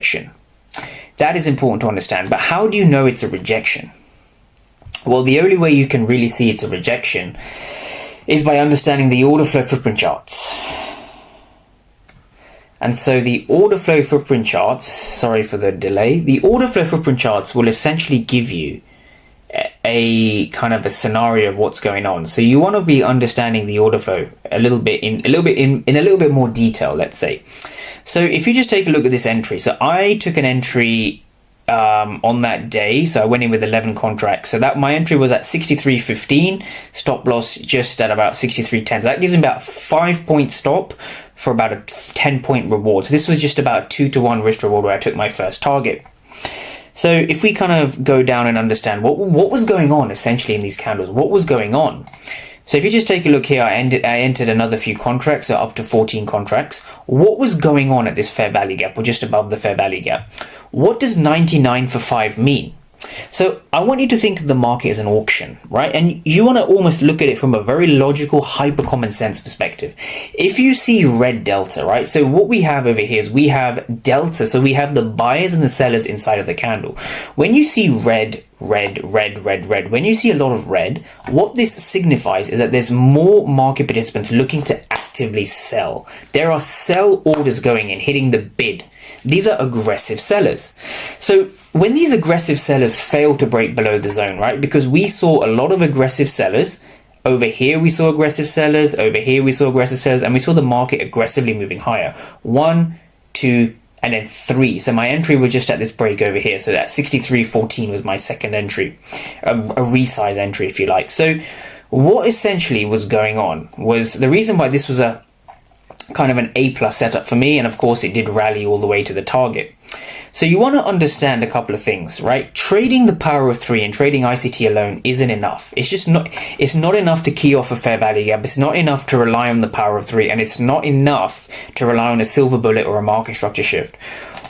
rejection. That is important to understand. But how do you know it's a rejection? Well, the only way you can really see it's a rejection is by understanding the order flow footprint charts. And so the order flow footprint charts, sorry for the delay, the order flow footprint charts will essentially give you a kind of a scenario of what's going on. So you want to be understanding the order flow in a little bit more detail, let's say. So if you just take a look at this entry, so I took an entry on that day, so I went in with 11 contracts. So that my entry was at 63.15, stop loss just at about 63.10. So that gives me about 5-point stop for about a 10-point reward. So this was just about 2-to-1 risk reward where I took my first target. So if we kind of go down and understand what was going on essentially in these candles, what was going on? So if you just take a look here, I entered another few contracts, so up to 14 contracts. What was going on at this fair value gap, or just above the fair value gap? What does 99 for 5 mean? So I want you to think of the market as an auction, right? And you want to almost look at it from a very logical, hyper common sense perspective. If you see red delta, right? So what we have over here is we have delta. So we have the buyers and the sellers inside of the candle. When you see red, when you see a lot of red, what this signifies is that there's more market participants looking to actively sell. There are sell orders going in, hitting the bid. These are aggressive sellers. So when these aggressive sellers fail to break below the zone, right? Because we saw a lot of aggressive sellers. Over here, we saw aggressive sellers. Over here, we saw aggressive sellers. And we saw the market aggressively moving higher. 1, 2, and then 3. So my entry was just at this break over here. So that 63.14 was my second entry, a resize entry, if you like. So what essentially was going on was the reason why this was a kind of an A+ setup for me, and of course it did rally all the way to the target. So you want to understand a couple of things, right? Trading the power of 3 and trading ICT alone isn't enough. It's not enough to key off a fair value gap. It's not enough to rely on the power of 3, and it's not enough to rely on a silver bullet or a market structure shift.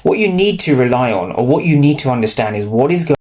What you need to rely on, or what you need to understand, is what is going